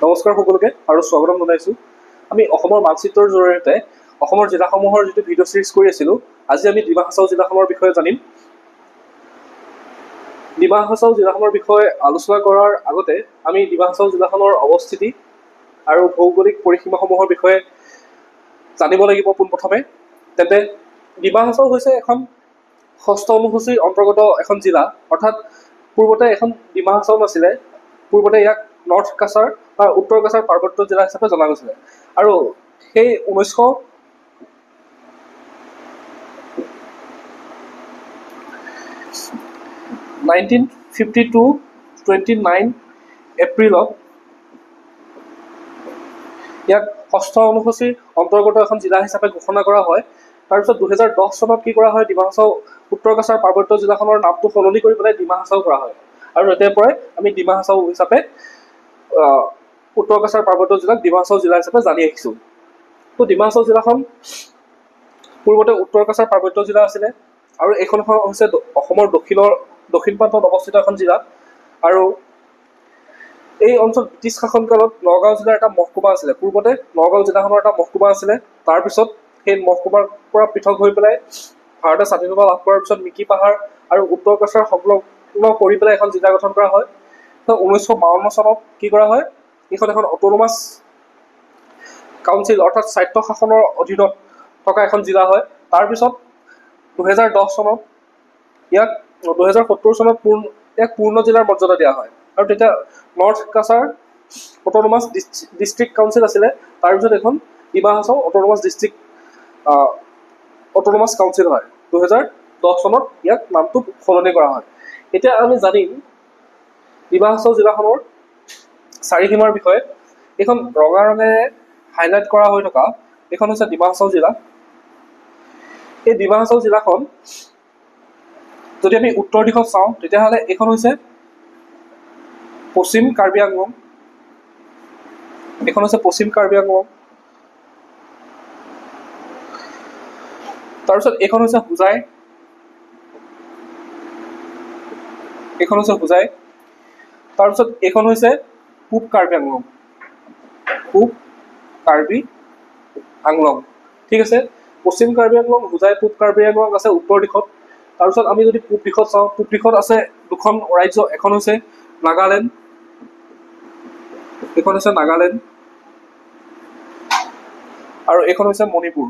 নমস্কাৰ সকলোকে আৰু স্বাগতম জনাইছোঁ। আমি অসমৰ মানচিত্ৰৰ জৰিয়তে অসমৰ জিলাসমূহৰ যিটো ভিডিঅ' চিৰিজ কৰি আছিলোঁ, আজি আমি ডিমা হাছাও জিলাখনৰ বিষয়ে জানিম। ডিমা হাছাও জিলাখনৰ বিষয়ে আলোচনা কৰাৰ আগতে আমি ডিমা হাছাও জিলাখনৰ অৱস্থিতি আৰু ভৌগোলিক পৰিসীমাসমূহৰ বিষয়ে জানিব লাগিব পোনপ্ৰথমে। তেন্তে ডিমা হাছাও হৈছে এখন ষষ্ঠ অনুসূচীৰ অন্তৰ্গত এখন জিলা, অৰ্থাৎ পূৰ্বতে এখন ডিমা হাছাও নাছিলে। পূৰ্বতে ইয়াক নৰ্থ কাছাৰ বা উত্তৰ কাছাৰ পাৰ্বত্য জিলা হিচাপে জনা গৈছিলে। আৰু সেই 1952 এপ্ৰিলত ইয়াক ষষ্ঠ অনুসূচীৰ অন্তৰ্গত এখন জিলা হিচাপে ঘোষণা কৰা হয়। তাৰপিছত 2010 চনত কি কৰা হয়, ডিমা হাছাও উত্তৰ কাছাৰ পাৰ্বত্য জিলাখনৰ নামটো সলনি কৰি পেলাই ডিমা হাছাও কৰা হয়। আৰু তেতিয়াৰ পৰাই আমি ডিমা হাছাও হিচাপে উত্তৰ কাছাৰ পাৰ্বত্য জিলাক ডিমা হাছাও জিলা হিচাপে জানি আহিছোঁ। তো ডিমা হাছাও জিলাখন পূৰ্বতে উত্তৰ কাছাৰ পাৰ্বত্য জিলা আছিলে, আৰু এইখন হৈছে অসমৰ দক্ষিণ প্ৰান্তত অৱস্থিত এখন জিলা। আৰু এই অঞ্চল ব্ৰিটিছ শাসনকালত নগাঁও জিলাৰ এটা মহকুমা আছিলে। পূৰ্বতে নগাঁও জিলাখনৰ এটা মহকুমা আছিলে। তাৰপিছত সেই মহকুমাৰ পৰা পৃথক হৈ পেলাই ভাৰতে স্বাধীনতা লাভ কৰাৰ পিছত মিকি পাহাৰ আৰু উত্তৰ কাছাৰ সংলগ্ন কৰি পেলাই এখন জিলা গঠন কৰা হয়। তো 1952 চনত কি কৰা হয়, এইখন এখন অট'নমাছ কাউন্সিল অৰ্থাৎ স্বায়ত্ত শাসনৰ অধীনত থকা এখন জিলা হয়। তাৰপিছত 2010 চনত ইয়াক 2070 চনত ইয়াক পূৰ্ণ জিলাৰ মৰ্যাদা দিয়া হয়। আৰু তেতিয়া north Cachar autonomous district council আছিলে। তাৰপিছত এখন ডিমা হাছাও অট'নমাছ কাউন্সিল হয়। 2010 চনত ইয়াক নামটো সলনি কৰা হয়। এতিয়া আমি জানিম ডিমা হাছাও জিলাখনৰ চাৰিসীমাৰ বিষয়ে। এইখন ৰঙা ৰঙেৰে হাইলাইট কৰা হৈ থকা এইখন হৈছে ডিমা হাছাও জিলা। এই ডিমা হাছাও জিলাখন যদি আমি উত্তৰ দিশত চাওঁ, তেতিয়াহ'লে এইখন হৈছে পশ্চিম কাৰ্বি আংলং। এইখন হৈছে পশ্চিম কাৰ্বি আংলং। তাৰপিছত এইখন হৈছে হোজাই। এইখন হৈছে হোজাই। তাৰপিছত এইখন হৈছে পূব কাৰ্বি আংলং। পূব কাৰ্বি আংলং, ঠিক আছে। পশ্চিম কাৰ্বি আংলং, হোজাই, পূব কাৰ্বি আংলং আছে উত্তৰ দিশত। তাৰপিছত আমি যদি পূব দিশত চাওঁ, পূব দিশত আছে দুখন ৰাজ্য। এখন হৈছে নাগালেণ্ড, এইখন হৈছে নাগালেণ্ড, আৰু এইখন হৈছে মণিপুৰ।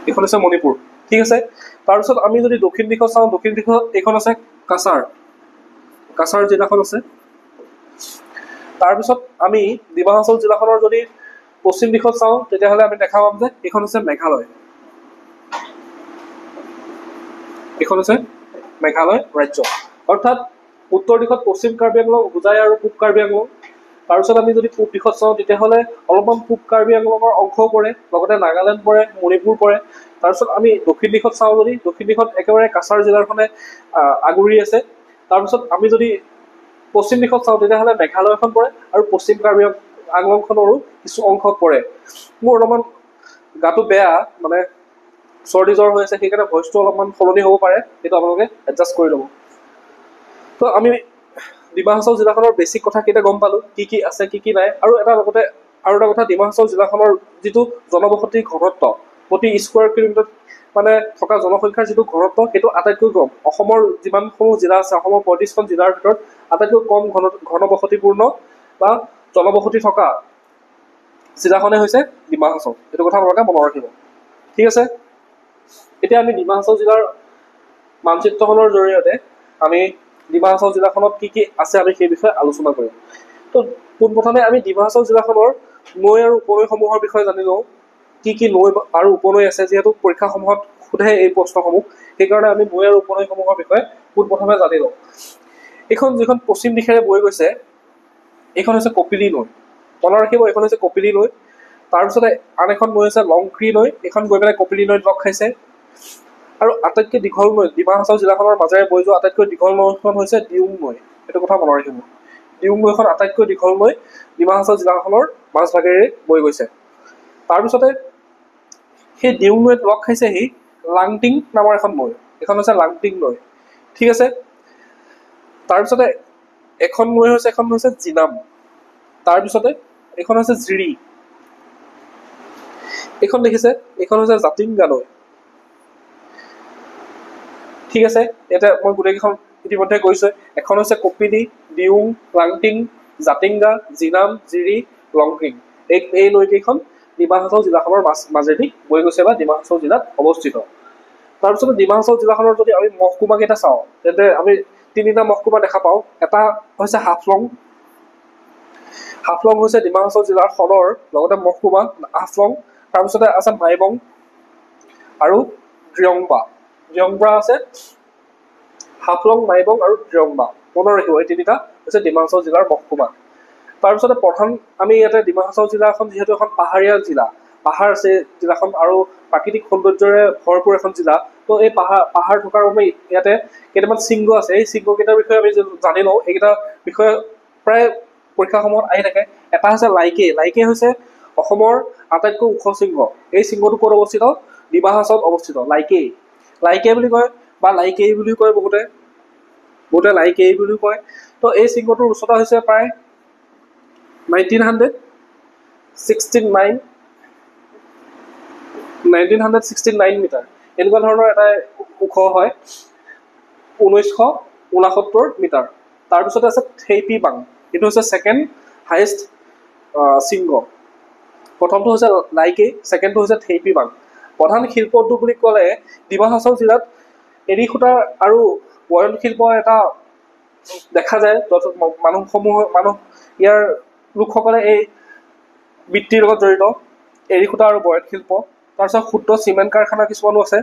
এইখন হৈছে মণিপুৰ, ঠিক আছে। তাৰপিছত আমি যদি দক্ষিণ দিশত চাওঁ, দক্ষিণ দিশত এইখন আছে কাছাৰ জিলাখন আছে। তাৰপিছত আমি ডিমা হাছাও জিলাখনৰ যদি পশ্চিম দিশত চাওঁ, তেতিয়াহ'লে আমি দেখা পাম যে এইখন হৈছে মেঘালয়। এইখন হৈছে মেঘালয় ৰাজ্য। অৰ্থাৎ উত্তৰ দিশত পশ্চিম কাৰ্বি আংলং, হোজাই আৰু পূব কাৰ্বি আংলং। তাৰপিছত আমি যদি পূব দিশত চাওঁ, তেতিয়াহ'লে অলপমান পূব কাৰ্বি আংলঙৰ অংশও পৰে, লগতে নাগালেণ্ড পৰে, মণিপুৰ পৰে। তাৰপিছত আমি দক্ষিণ দিশত চাওঁ, যদি দক্ষিণ দিশত একেবাৰে কাছাৰ জিলাখনে আগুৰি আছে। তাৰপিছত আমি যদি পশ্চিম দিশত চাওঁ, তেতিয়াহ'লে মেঘালয়খন পৰে, আৰু পশ্চিম কাৰ্বি আংলংখনৰো কিছু অংশ পৰে। মোৰ অলপমান গাটো বেয়া, মানে চৰ্দি জ্বৰ হৈ আছে, সেইকাৰণে ভইচটো অলপমান সলনি হ'ব পাৰে, সেইটো আপোনালোকে এডজাষ্ট কৰি ল'ব। তো আমি ডিমা হাছাও জিলাখনৰ বেছিক কথাকেইটা গম পালোঁ, কি কি আছে, কি কি নাই। আৰু এটা কথা, ডিমা হাছাও জিলাখনৰ যিটো জনবসতিৰ ঘনত্ব, প্ৰতি স্কোৱাৰ কিলোমিটাৰ মানে থকা জনসংখ্যাৰ যিটো ঘনত্ব, সেইটো আটাইতকৈ কম। অসমৰ যিমানসমূহ জিলা আছে, অসমৰ 35খন জিলাৰ ভিতৰত আটাইতকৈ কম ঘনবসতিপূৰ্ণ বা জনবসতি থকা জিলাখনে হৈছে ডিমা হাছাও। এইটো কথা আপোনালোকে মনত ৰাখিব, ঠিক আছে। এতিয়া আমি ডিমা হাছাও জিলাৰ মানচিত্ৰখনৰ জৰিয়তে আমি ডিমা হাছাও জিলাখনত কি কি আছে আমি সেই বিষয়ে আলোচনা কৰিম। তো পোনপ্ৰথমে আমি ডিমা হাছাও জিলাখনৰ নৈ আৰু উপনৈসমূহৰ বিষয়ে জানি লওঁ। কি কি নৈ আৰু উপনৈ আছে, যিহেতু পৰীক্ষাসমূহত সোধে এই প্ৰশ্নসমূহ, সেইকাৰণে আমি নৈ আৰু উপনৈসমূহৰ বিষয়ে পোনপ্ৰথমে জানি লওঁ। এইখন যিখন পশ্চিম দিশেৰে বৈ গৈছে, এইখন হৈছে কপিলী নৈ। মনত ৰাখিব, এইখন হৈছে কপিলী নৈ। তাৰপিছতে আন এখন নৈ হৈছে লংক্ৰী নৈ, এইখন গৈ পেলাই কপিলী নৈত লগ খাইছে। আৰু আটাইতকৈ দীঘল নৈ, ডিমা হাছাও জিলাখনৰ মাজেৰে বৈ যোৱা আটাইতকৈ দীঘল নৈখন হৈছে দিউং নৈ। এইটো কথা মনত ৰাখিব, দিউং নৈখন আটাইতকৈ দীঘল নৈ, ডিমা হাছাও জিলাখনৰ মাজভাগেৰে বৈ গৈছে। তাৰপিছতে সেই দিউং নৈত লগ খাইছেহি লাংটিং নামৰ এখন নৈ, এইখন হৈছে লাংটিং নৈ, ঠিক আছে। তাৰপিছতে এখন হৈছে জিনাম, তাৰপিছতে এইখন হৈছে জিৰি, এইখন দেখিছে এইখন হৈছে জাতিংগা নৈ। ঠিক আছে, এতিয়া মই গোটেইকেইখন ইতিমধ্যে কৈছোঁ। এখন হৈছে কপিলি, দিউং, লাংটিং, জাতিংগা, জিনাম, জিৰি, লংকিং। এই নৈকেইখন ডিমা হাছাও জিলাখনৰ মাজেদি বৈ গৈছে বা ডিমা হাছাও জিলাত অৱস্থিত। তাৰপিছতে ডিমা হাছাও জিলাখনৰ যদি আমি মহকুমা কেইটা চাওঁ, তেন্তে আমি তিনিটা মহকুমা দেখা পাওঁ। এটা হৈছে হাফলং। হাফলং হৈছে ডিমা হাছাও জিলাৰ সদৰ লগতে মহকুমা হাফলং। তাৰপিছতে আছে মাইবং আৰু দ্ৰিয়ংবা। দ্ৰিয়ংবা আছে, হাফলং, মাইবং আৰু দ্ৰিয়ংবা। মনত ৰাখিব, এই তিনিটা হৈছে ডিমা হাছাও জিলাৰ মহকুমা। তাৰপিছতে প্ৰধান আমি ইয়াতে ডিমা হাছাও জিলাখন যিহেতু এখন পাহাৰীয়া জিলা, পাহাৰ আছে জিলাখন আৰু প্ৰাকৃতিক সৌন্দৰ্যৰে ভৰপূৰ এখন জিলা। তো এই পাহাৰ থকাৰ বাবে ইয়াতে কেইটামান শৃংগ আছে। এই শৃংগকেইটাৰ বিষয়ে আমি জানি লওঁ। এইকেইটা বিষয়ে প্ৰায় পৰীক্ষাসমূহত আহি থাকে। এটা হৈছে লাইকে। লাইকে হৈছে অসমৰ আটাইতকৈ ওখ শৃংগ। এই শৃংগটো ক'ত অৱস্থিত? ডিমা হাছাওত অৱস্থিত। লাইকেই লাইকে বুলি কয় বা লাইকেই বুলিও কয়, বহুতে লাইকেই বুলিও কয়। তো এই শৃংগটোৰ উচ্চতা হৈছে প্ৰায় 1969 মিটাৰ। এনেকুৱা ধৰণৰ এটা ওখ হয়, 1969 মিটাৰ। তাৰপিছতে আছে থেইপিবাং। এইটো হৈছে ছেকেণ্ড হাইয়েষ্ট শৃংগ। প্ৰথমটো হৈছে লাইকে, ছেকেণ্ডটো হৈছে থেইপিবাং। প্ৰধান শিল্প উদ্যোগ বুলি ক'লে ডিমা হাছাও জিলাত এৰী সূতা আৰু বয়ন শিল্প এটা দেখা যায়। মানুহ ইয়াৰ লোকসকলে এই বৃত্তিৰ লগত জড়িত, এৰী সূতা আৰু বয়ন শিল্প। তাৰপিছত ক্ষুদ্ৰ চিমেণ্ট কাৰখানা কিছুমানো আছে।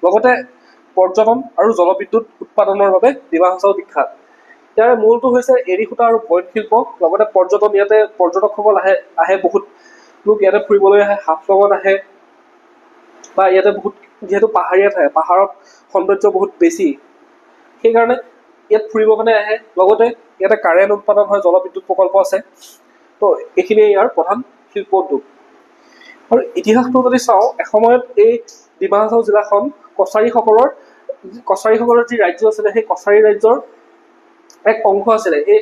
লগতে পৰ্যটন আৰু জলবিদ্যুৎ উৎপাদনৰ বাবে ডিমা হাছাও বিখ্যাত। ইয়াৰে মূলটো হৈছে এৰী সূতা আৰু বয়ন শিল্প, লগতে পৰ্যটন। ইয়াতে পৰ্যটকসকল আহে বহুত লোক ইয়াতে ফুৰিবলৈ আহে, হাফলঙত আহে বা ইয়াতে বহুত, যিহেতু পাহাৰীয়া ঠাই, পাহাৰত সৌন্দৰ্য বহুত বেছি, সেইকাৰণে ইয়াত ফুৰিবৰ কাৰণে আহে। লগতে ইয়াতে কাৰেণ্ট উৎপাদন হয়, জলবিদ্যুৎ প্ৰকল্প আছে। তো এইখিনিয়ে ইয়াৰ প্ৰধান শিল্প উদ্যোগ। আৰু ইতিহাসটো যদি চাওঁ, এসময়ত এই ডিমা হাছাও জিলাখন কছাৰীসকলৰ যি ৰাজ্য আছিলে, সেই কছাৰী ৰাজ্যৰ এক অংশ আছিলে। এই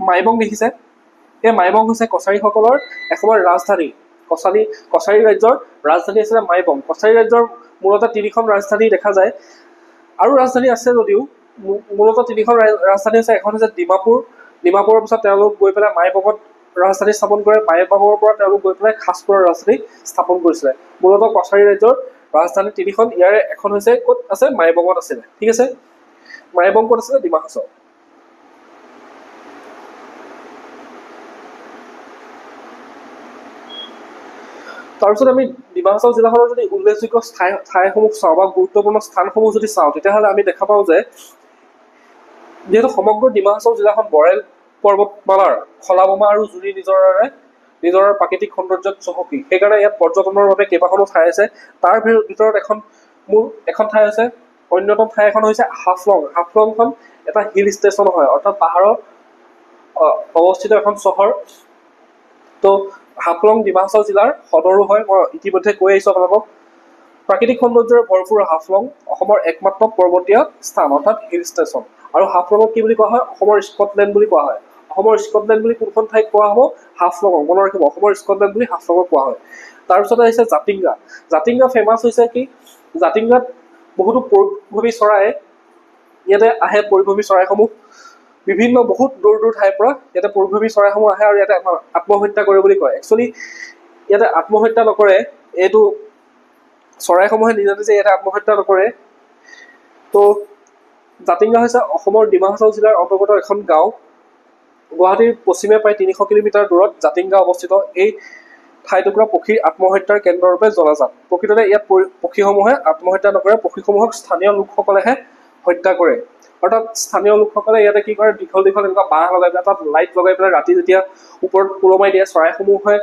মাইবং দেখিছে, এই মাইবং হৈছে কছাৰীসকলৰ এসময়ৰ ৰাজধানী। কছাৰী ৰাজ্যৰ ৰাজধানী আছিলে মাইবং। কছাৰী ৰাজ্যৰ মূলতঃ তিনিখন ৰাজধানী দেখা যায়, আৰু ৰাজধানী আছে যদিও মূলতঃ তিনিখন ৰাজধানী আছে। এখন হৈছে ডিমাপুৰ। ডিমাপুৰৰ পিছত তেওঁলোক গৈ পেলাই মাইবঙত ৰাজধানী স্থাপন কৰে। মাইবঙৰ পৰা তেওঁলোক গৈ পেলাই খাছপুৰৰ ৰাজধানী স্থাপন কৰিছিলে। মূলতঃ কছাৰী ৰাজ্যৰ ৰাজধানী তিনিখন। ইয়াৰে এখন হৈছে ক'ত আছে? মাইবঙত আছিলে। ঠিক আছে, মাইবং ক'ত আছিলে? ডিমা হাছাও। তাৰপিছত আমি ডিমা হাছাও জিলাখনৰ যদি উল্লেখযোগ্য ঠাইসমূহ চাওঁ বা গুৰুত্বপূৰ্ণ স্থানসমূহ যদি চাওঁ, তেতিয়াহ'লে আমি দেখা পাওঁ যে যিহেতু সমগ্ৰ ডিমা হাছাও জিলাখন বৰেল পৰ্বতমালাৰ খলাবমা আৰু জুৰি নিজৰ প্ৰাকৃতিক সৌন্দৰ্যত চহকী, সেইকাৰণে ইয়াত পৰ্যটনৰ বাবে কেইবাখনো ঠাই আছে। তাৰ ভিতৰত এখন ঠাই হৈছে, অন্যতম ঠাই এখন হৈছে হাফলং। হাফলংখন এটা হিল ষ্টেচন হয়, অৰ্থাৎ পাহাৰত অৱস্থিত এখন চহৰ। তো হাফলং ডিমা হাছাও জিলাৰ সদৰো হয়। মই ইতিমধ্যে কৈ আহিছোঁ আপোনালোকক। প্ৰাকৃতিক সৌন্দৰ্যৰে ভৰপূৰ হাফলং অসমৰ একমাত্ৰ পৰ্বতীয়া স্থান, অৰ্থাৎ হিল ষ্টেচন। আৰু হাফলঙক কি বুলি কোৱা হয়? অসমৰ স্কটলেণ্ড বুলি কোৱা হয়। অসমৰ স্কটলেণ্ড বুলি কোনখন ঠাইক কোৱা হ'ব? হাফলঙক। মনত ৰাখিব, অসমৰ স্কটলেণ্ড বুলি হাফলঙক কোৱা হয়। তাৰপিছতে আহিছে জাতিংগা। জাতিংগা ফেমাছ হৈছে কি? জাতিংগাত বহুতো পৰিভ্ৰমী চৰাই ইয়াতে আহে। পৰিভ্ৰমী চৰাইসমূহ বহুত দূৰ ঠাইৰ পৰা ইয়াতে পৰিভ্ৰমী চৰাইসমূহ আহে আৰু ইয়াতে আত্মহত্যা কৰে বুলি কয়। একচুৱেলি ইয়াতে আত্মহত্যা নকৰে, এইটো চৰাইসমূহে নিজে নিজে ইয়াতে আত্মহত্যা নকৰে। তো জাতিংগা হৈছে অসমৰ ডিমা হাছাও জিলাৰ অন্তৰ্গত এখন গাঁও। গুৱাহাটীৰ পশ্চিমে প্ৰায় 300 কিলোমিটাৰ দূৰত জাতিংগা অৱস্থিত। এই ঠাইটুকুৰা পক্ষীৰ আত্মহত্যাৰ কেন্দ্ৰৰূপে জনাজাত। প্ৰকৃততে ইয়াত পক্ষীসমূহে আত্মহত্যা নকৰে, পক্ষীসমূহক স্থানীয় লোকসকলেহে হত্যা কৰে। অৰ্থাৎ স্থানীয় লোকসকলে ইয়াতে কি কৰে? দীঘল এনেকুৱা বাঁহ লগাই পেলাই, তাত লাইট লগাই পেলাই ৰাতি যেতিয়া ওপৰত ওলমাই দিয়ে, চৰাইসমূহে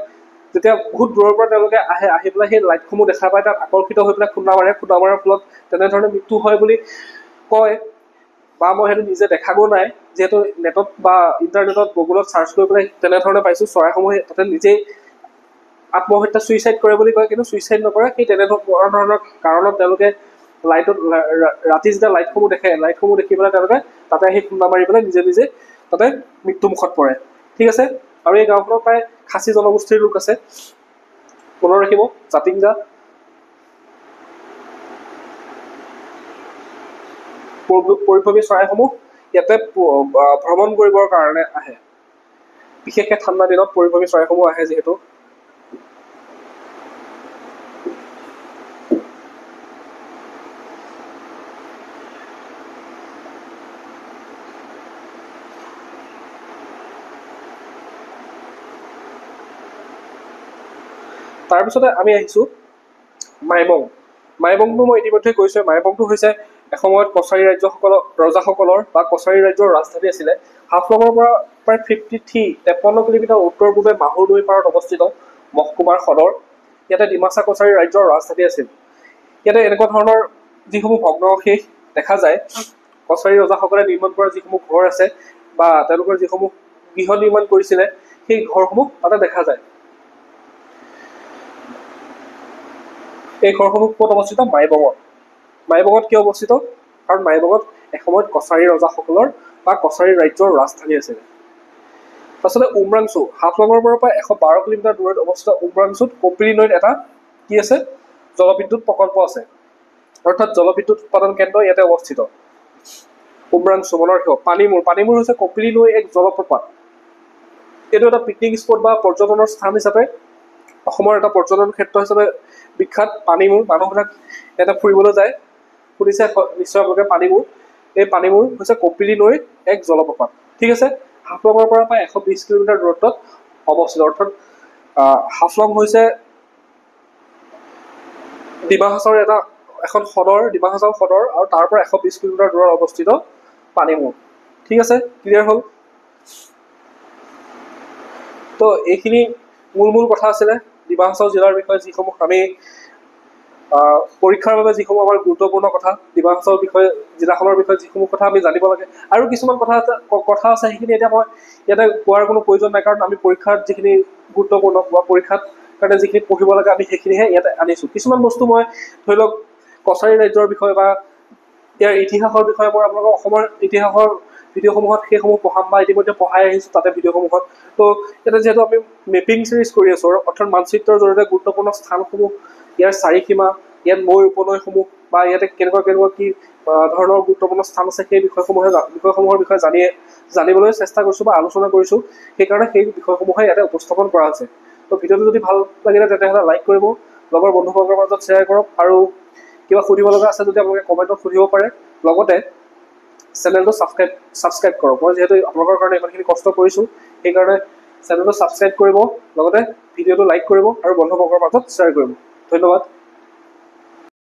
যেতিয়া বহুত দূৰৰ পৰা তেওঁলোকে আহি পেলাই সেই লাইটসমূহ দেখা পায়, তাত আকৰ্ষিত হৈ পেলাই খুন্দা মাৰে। খুন্দা মাৰাৰ ফলত তেনেধৰণে মৃত্যু হয় বুলি কয়, বা মই সেইটো নিজে দেখাগৈ নাই, যিহেতু নেটত বা ইণ্টাৰনেটত গুগলত চাৰ্চ কৰি পেলাই তেনেধৰণে পাইছোঁ। চৰাইসমূহে তাতে নিজেই আত্মহত্যা চুইচাইড কৰে বুলি কয়, কিন্তু চুইচাইড নকৰে। সেই তেনেধৰণৰ কাৰণত তেওঁলোকে ৰাতি যেতিয়া লাইটসমূহ দেখে, লাইটসমূহ দেখি পেলাই তেওঁলোকে তাতে আহি খুন্দা মাৰি পেলাই নিজে তাতে মৃত্যুমুখত পৰে। ঠিক আছে, আৰু এই গাঁওখনত প্ৰায় খাচী জনগোষ্ঠীৰ লোক আছে। মনত ৰাখিব জাতিংগা। পৰিভ্ৰমী চৰাইসমূহ ইয়াতে ভ্ৰমণ কৰিবৰ কাৰণে আহে, বিশেষকৈ ঠাণ্ডা দিনত পৰিভ্ৰমী চৰাইসমূহ আহে যিহেতু। তাৰপিছতে আমি আহিছোঁ মাইবং। মাইবংটো মই ইতিমধ্যে কৈছোঁ, মাইবংটো হৈছে এসময়ত কছাৰী ৰজাসকলৰ বা কছাৰী ৰাজ্যৰ ৰাজধানী আছিলে। হাফলঙৰ পৰা প্ৰায় 53 কিলোমিটাৰ উত্তৰ পূবে মাহুৰ নৈ পাৰত অৱস্থিত মহকুমাৰ সদৰ। ইয়াতে ডিমাচা কছাৰী ৰাজ্যৰ ৰাজধানী আছিল। ইয়াতে এনেকুৱা ধৰণৰ যিসমূহ ভগ্নাৱশেষ দেখা যায়, কছাৰী ৰজাসকলে নিৰ্মাণ কৰা যিসমূহ ঘৰ আছে বা তেওঁলোকৰ যিসমূহ গৃহ নিৰ্মাণ কৰিছিলে, সেই ঘৰসমূহ তাতে দেখা যায়। এই ঘৰসমূহ ক'ত অৱস্থিত? মাইবঙত। মাইবঙত কিয় অৱস্থিত? কাৰণ মাইবঙত এসময়ত কছাৰী ৰজাসকলৰ বা কছাৰী ৰাজ্যৰ ৰাজধানী আছিলে। তাৰপিছতে উমৰাংচু, হাফলঙৰ পৰা প্ৰায় 112 কিলোমিটাৰ দূৰত অৱস্থিত উমৰাংচুত কপিলী নৈত এটা কি আছে? জলবিদ্যুৎ প্ৰকল্প আছে, অৰ্থাৎ জলবিদ্যুৎ উৎপাদন কেন্দ্ৰ ইয়াতে অৱস্থিত। উমৰাংচু মনত ৰাখিব। পানীমূৰ, পানীমূৰ হৈছে কপিলী নৈৰ এক জলপ্ৰপাত। এইটো এটা পিকনিক স্পট বা পৰ্যটনৰ স্থান হিচাপে, অসমৰ এটা পৰ্যটন ক্ষেত্ৰ হিচাপে বিখ্যাত। পানীমূৰ, মানুহবিলাক ইয়াতে ফুৰিবলৈ যায়। শুনিছে নিশ্চয় আপোনালোকে পানীমূৰ। এই পানীমূৰ হৈছে কপিলী নৈৰ এক জলপ্ৰপাত। ঠিক আছে, হাফলঙৰ পৰা প্ৰায় 120 কিলোমিটাৰ দূৰত্বত অৱস্থিত, অৰ্থাৎ হাফলং হৈছে ডিমা হাছাওৰ এখন সদৰ, ডিমা হাছাও সদৰ, আৰু তাৰ পৰা 120 কিলোমিটাৰ দূৰত অৱস্থিত পানীমূৰ। ঠিক আছে, ক্লিয়াৰ হ'ল? তো এইখিনি মূল কথা আছিলে ডিমা হাছাও জিলাৰ বিষয়ে, যিসমূহ আমি পৰীক্ষাৰ বাবে যিসমূহ আমাৰ গুৰুত্বপূৰ্ণ কথা, ডিমা হাছাও জিলাখনৰ বিষয়ে যিসমূহ কথা আমি জানিব লাগে। আৰু কিছুমান কথা আছে সেইখিনি এতিয়া মই ইয়াতে কোৱাৰ কোনো প্ৰয়োজন নাই, কাৰণ আমি পৰীক্ষাত যিখিনি গুৰুত্বপূৰ্ণ বা পৰীক্ষাত কাৰণে যিখিনি পঢ়িব লাগে আমি সেইখিনিহে ইয়াতে আনিছোঁ। কিছুমান বস্তু মই ধৰি লওক কছাৰী ৰাজ্যৰ বিষয়ে বা ইয়াৰ ইতিহাসৰ বিষয়ে মই আপোনালোকক অসমৰ ইতিহাসৰ ভিডিঅ'সমূহত সেইসমূহ পঢ়াম বা ইতিমধ্যে পঢ়াই আহিছোঁ তাতে ভিডিঅ'সমূহত। তো ইয়াতে যিহেতু আমি মেপিং চিৰিজ কৰি আছোঁ, অৰ্থাৎ মানচিত্ৰৰ জৰিয়তে গুৰুত্বপূৰ্ণ স্থানসমূহ, ইয়াৰ চাৰিসীমা, ইয়াত নৈ উপনৈসমূহ বা ইয়াতে কেনেকুৱা কি ধৰণৰ গুৰুত্বপূৰ্ণ স্থান আছে, সেই বিষয়সমূহৰ বিষয়ে জানিবলৈ চেষ্টা কৰিছোঁ বা আলোচনা কৰিছোঁ। সেইকাৰণে সেই বিষয়সমূহে ইয়াতে উপস্থাপন কৰা হৈছে। তো ভিডিঅ'টো যদি ভাল লাগিলে তেতিয়াহ'লে লাইক কৰিব, লগৰ বন্ধুবৰ্গৰ মাজত শ্বেয়াৰ কৰক, আৰু কিবা সুধিব লগা আছে যদি আপোনালোকে কমেণ্টত সুধিব পাৰে। লগতে চেনেলটো ছাবস্ক্ৰাইব কৰক। মই যিহেতু আপোনালোকৰ কাৰণে ইমানখিনি কষ্ট কৰিছোঁ, সেইকাৰণে চেনেলটো ছাবস্ক্ৰাইব কৰিব, লগতে ভিডিঅ'টো লাইক কৰিব আৰু বন্ধুবৰ্গৰ মাজত শ্বেয়াৰ কৰিব। ধন্যবাদ।